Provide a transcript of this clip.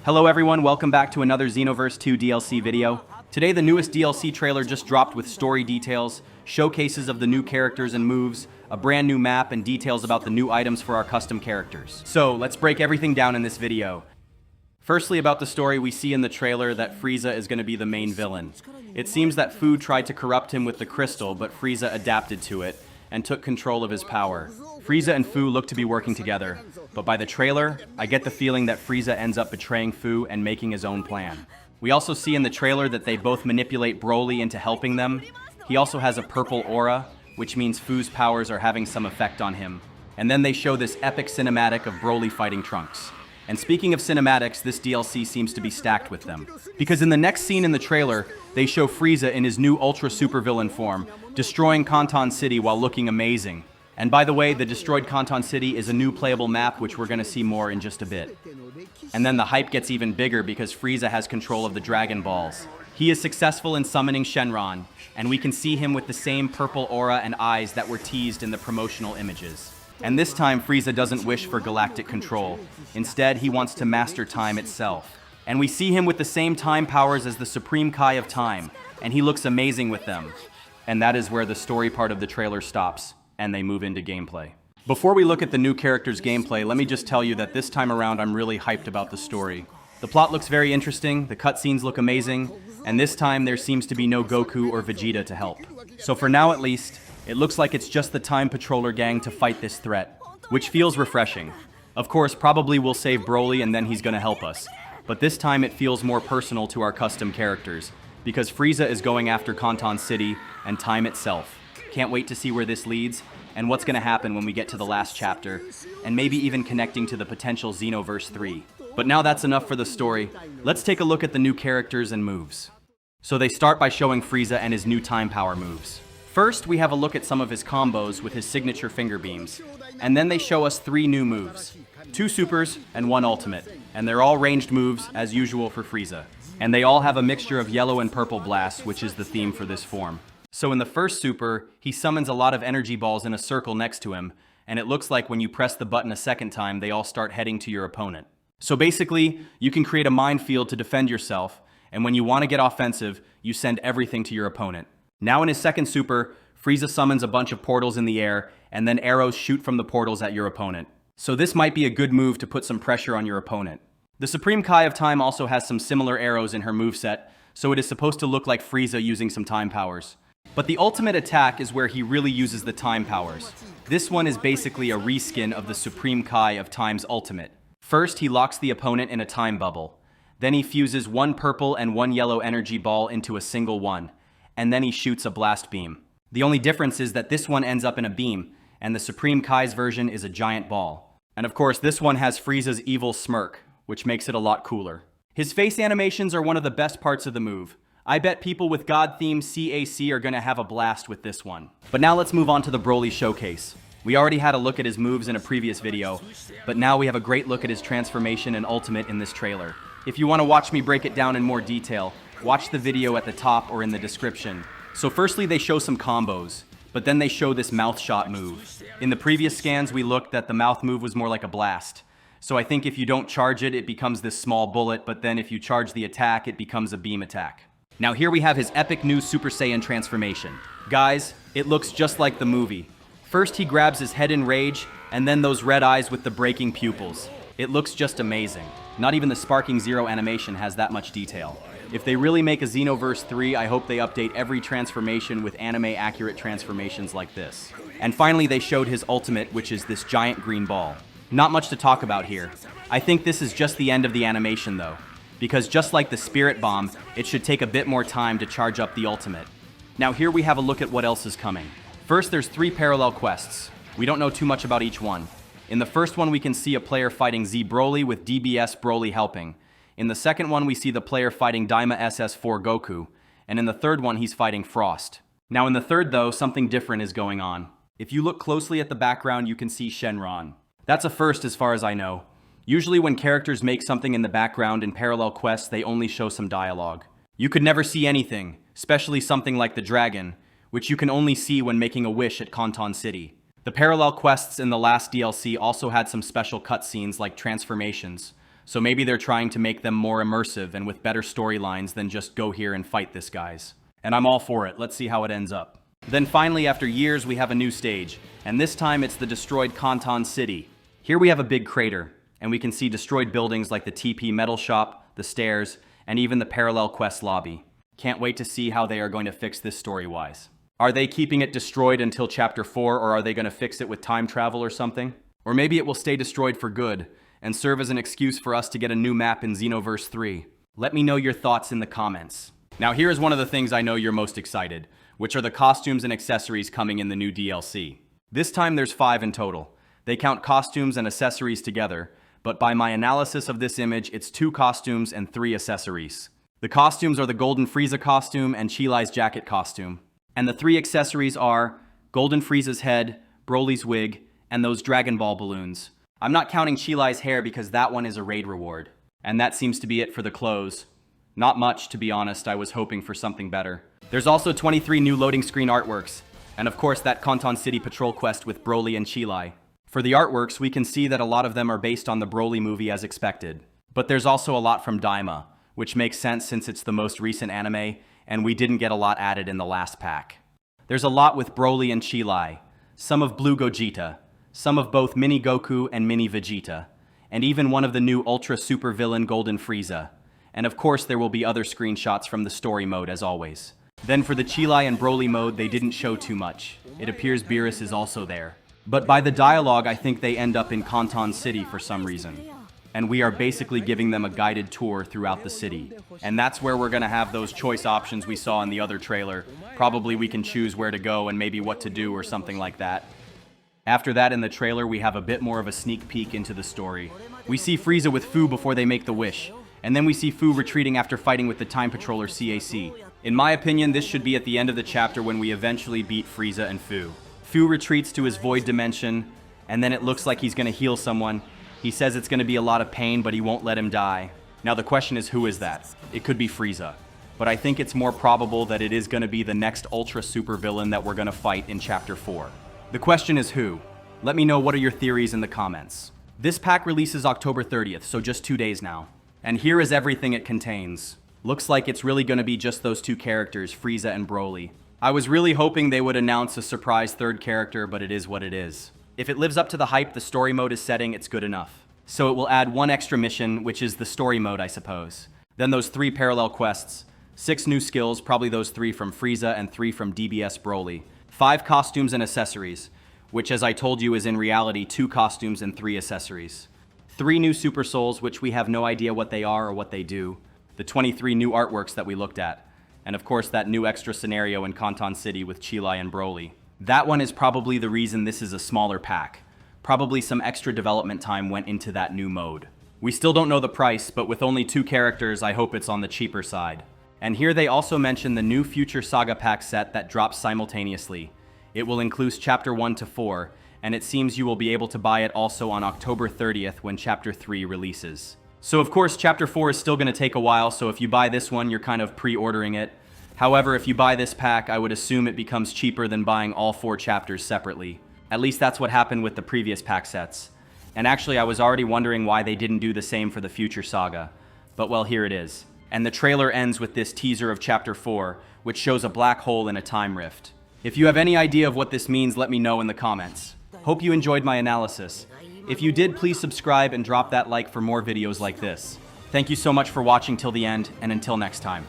Hello everyone, welcome back to another Xenoverse 2 DLC video. Today the newest DLC trailer just dropped with story details, showcases of the new characters and moves, a brand new map, and details about the new items for our custom characters. So let's break everything down in this video. Firstly, about the story, we see in the trailer that Frieza is going to be the main villain. It seems that Fu tried to corrupt him with the crystal, but Frieza adapted to it and took control of his power. Frieza and Fu look to be working together, but by the trailer, I get the feeling that Frieza ends up betraying Fu and making his own plan. We also see in the trailer that they both manipulate Broly into helping them. He also has a purple aura, which means Fu's powers are having some effect on him. And then they show this epic cinematic of Broly fighting Trunks. And speaking of cinematics, this DLC seems to be stacked with them. Because in the next scene in the trailer, they show Frieza in his new ultra supervillain form, destroying Canton City while looking amazing. And by the way, the destroyed Canton City is a new playable map, which we're going to see more in just a bit. And then the hype gets even bigger because Frieza has control of the Dragon Balls. He is successful in summoning Shenron, and we can see him with the same purple aura and eyes that were teased in the promotional images. And this time, Frieza doesn't wish for galactic control. Instead, he wants to master time itself. And we see him with the same time powers as the Supreme Kai of Time, and he looks amazing with them. And that is where the story part of the trailer stops, and they move into gameplay. Before we look at the new character's gameplay, let me just tell you that this time around I'm really hyped about the story. The plot looks very interesting, the cutscenes look amazing, and this time there seems to be no Goku or Vegeta to help. So for now at least, it looks like it's just the Time Patroller gang to fight this threat, which feels refreshing. Of course, probably we'll save Broly and then he's gonna help us. But this time it feels more personal to our custom characters, because Frieza is going after Canton City and time itself. Can't wait to see where this leads, and what's gonna happen when we get to the last chapter, and maybe even connecting to the potential Xenoverse 3. But now that's enough for the story. Let's take a look at the new characters and moves. So they start by showing Frieza and his new time power moves. First, we have a look at some of his combos with his signature finger beams, and then they show us 3 new moves, 2 supers and 1 ultimate, and they're all ranged moves as usual for Frieza. And they all have a mixture of yellow and purple blasts, which is the theme for this form. So in the first super, he summons a lot of energy balls in a circle next to him, and it looks like when you press the button a second time, they all start heading to your opponent. So basically, you can create a minefield to defend yourself, and when you want to get offensive, you send everything to your opponent. Now in his second super, Frieza summons a bunch of portals in the air, and then arrows shoot from the portals at your opponent. So this might be a good move to put some pressure on your opponent. The Supreme Kai of Time also has some similar arrows in her moveset, so it is supposed to look like Frieza using some time powers. But the ultimate attack is where he really uses the time powers. This one is basically a reskin of the Supreme Kai of Time's ultimate. First, he locks the opponent in a time bubble. Then he fuses 1 purple and 1 yellow energy ball into a single one. And then he shoots a blast beam. The only difference is that this one ends up in a beam, and the Supreme Kai's version is a giant ball. And of course, this one has Frieza's evil smirk, which makes it a lot cooler. His face animations are one of the best parts of the move. I bet people with God-themed CAC are gonna have a blast with this one. But now let's move on to the Broly showcase. We already had a look at his moves in a previous video, but now we have a great look at his transformation and ultimate in this trailer. If you want to watch me break it down in more detail, watch the video at the top or in the description. So firstly, they show some combos, but then they show this mouth shot move. In the previous scans, we looked that the mouth move was more like a blast. So I think if you don't charge it, it becomes this small bullet, but then if you charge the attack, it becomes a beam attack. Now here we have his epic new Super Saiyan transformation. Guys, it looks just like the movie. First he grabs his head in rage, and then those red eyes with the breaking pupils. It looks just amazing. Not even the Sparking Zero animation has that much detail. If they really make a Xenoverse 3, I hope they update every transformation with anime-accurate transformations like this. And finally, they showed his ultimate, which is this giant green ball. Not much to talk about here. I think this is just the end of the animation, though. Because just like the Spirit Bomb, it should take a bit more time to charge up the ultimate. Now here we have a look at what else is coming. First, there's 3 parallel quests. We don't know too much about each one. In the first one, we can see a player fighting Z Broly with DBS Broly helping. In the second one, we see the player fighting Daima SS4 Goku. And in the third one, he's fighting Frost. Now in the third, though, something different is going on. If you look closely at the background, you can see Shenron. That's a first as far as I know. Usually when characters make something in the background in parallel quests, they only show some dialogue. You could never see anything, especially something like the dragon, which you can only see when making a wish at Canton City. The parallel quests in the last DLC also had some special cutscenes like transformations, So maybe they're trying to make them more immersive and with better storylines than just go here and fight this guys. And I'm all for it. Let's see how it ends up. Then finally, after years, we have a new stage. And this time it's the destroyed Canton City. Here we have a big crater, and we can see destroyed buildings like the TP Metal Shop, the stairs, and even the Parallel Quest lobby. Can't wait to see how they are going to fix this story-wise. Are they keeping it destroyed until Chapter 4, or are they going to fix it with time travel or something? Or maybe it will stay destroyed for good, and serve as an excuse for us to get a new map in Xenoverse 3. Let me know your thoughts in the comments. Now here is one of the things I know you're most excited, which are the costumes and accessories coming in the new DLC. This time there's 5 in total. They count costumes and accessories together, but by my analysis of this image, it's 2 costumes and 3 accessories. The costumes are the Golden Frieza costume and Chilai's jacket costume. And the 3 accessories are Golden Frieza's head, Broly's wig, and those Dragon Ball balloons. I'm not counting Chilai's hair because that one is a raid reward. And that seems to be it for the clothes. Not much, to be honest. I was hoping for something better. There's also 23 new loading screen artworks, and of course that Canton City Patrol quest with Broly and Chilai. For the artworks, we can see that a lot of them are based on the Broly movie as expected. But there's also a lot from Daima, which makes sense since it's the most recent anime, and we didn't get a lot added in the last pack. There's a lot with Broly and Chilai, some of Blue Gogeta, some of both Mini Goku and Mini Vegeta, and even one of the new Ultra Super Villain Golden Frieza. And of course there will be other screenshots from the story mode as always. Then for the Chilai and Broly mode, they didn't show too much. It appears Beerus is also there. But by the dialogue, I think they end up in Canton City for some reason. And we are basically giving them a guided tour throughout the city. And that's where we're gonna have those choice options we saw in the other trailer. Probably we can choose where to go and maybe what to do or something like that. After that in the trailer, we have a bit more of a sneak peek into the story. We see Frieza with Fu before they make the wish. And then we see Fu retreating after fighting with the Time Patroller CAC. In my opinion, this should be at the end of the chapter when we eventually beat Frieza and Fu. Fu retreats to his void dimension, and then it looks like he's gonna heal someone. He says it's gonna be a lot of pain, but he won't let him die. Now the question is, who is that? It could be Frieza. But I think it's more probable that it is gonna be the next Ultra Super Villain that we're gonna fight in Chapter 4. The question is who? Let me know what are your theories in the comments. This pack releases October 30th, so just 2 days now. And here is everything it contains. Looks like it's really gonna be just those 2 characters, Frieza and Broly. I was really hoping they would announce a surprise 3rd character, but it is what it is. If it lives up to the hype the story mode is setting, it's good enough. So it will add 1 extra mission, which is the story mode, I suppose. Then those 3 parallel quests, 6 new skills, probably those 3 from Frieza and 3 from DBS Broly. 5 costumes and accessories, which as I told you is in reality 2 costumes and 3 accessories. 3 new Super Souls, which we have no idea what they are or what they do. The 23 new artworks that we looked at. And of course that new extra scenario in Canton City with Chilai and Broly. That one is probably the reason this is a smaller pack. Probably some extra development time went into that new mode. We still don't know the price, but with only 2 characters, I hope it's on the cheaper side. And here they also mention the new Future Saga pack set that drops simultaneously. It will include Chapter 1 to 4, and it seems you will be able to buy it also on October 30th when Chapter 3 releases. So of course, Chapter 4 is still going to take a while, so if you buy this one, you're kind of pre-ordering it. However, if you buy this pack, I would assume it becomes cheaper than buying all 4 chapters separately. At least that's what happened with the previous pack sets. And actually, I was already wondering why they didn't do the same for the Future Saga. But well, here it is. And the trailer ends with this teaser of Chapter 4, which shows a black hole in a time rift. If you have any idea of what this means, let me know in the comments. Hope you enjoyed my analysis. If you did, please subscribe and drop that like for more videos like this. Thank you so much for watching till the end, and until next time.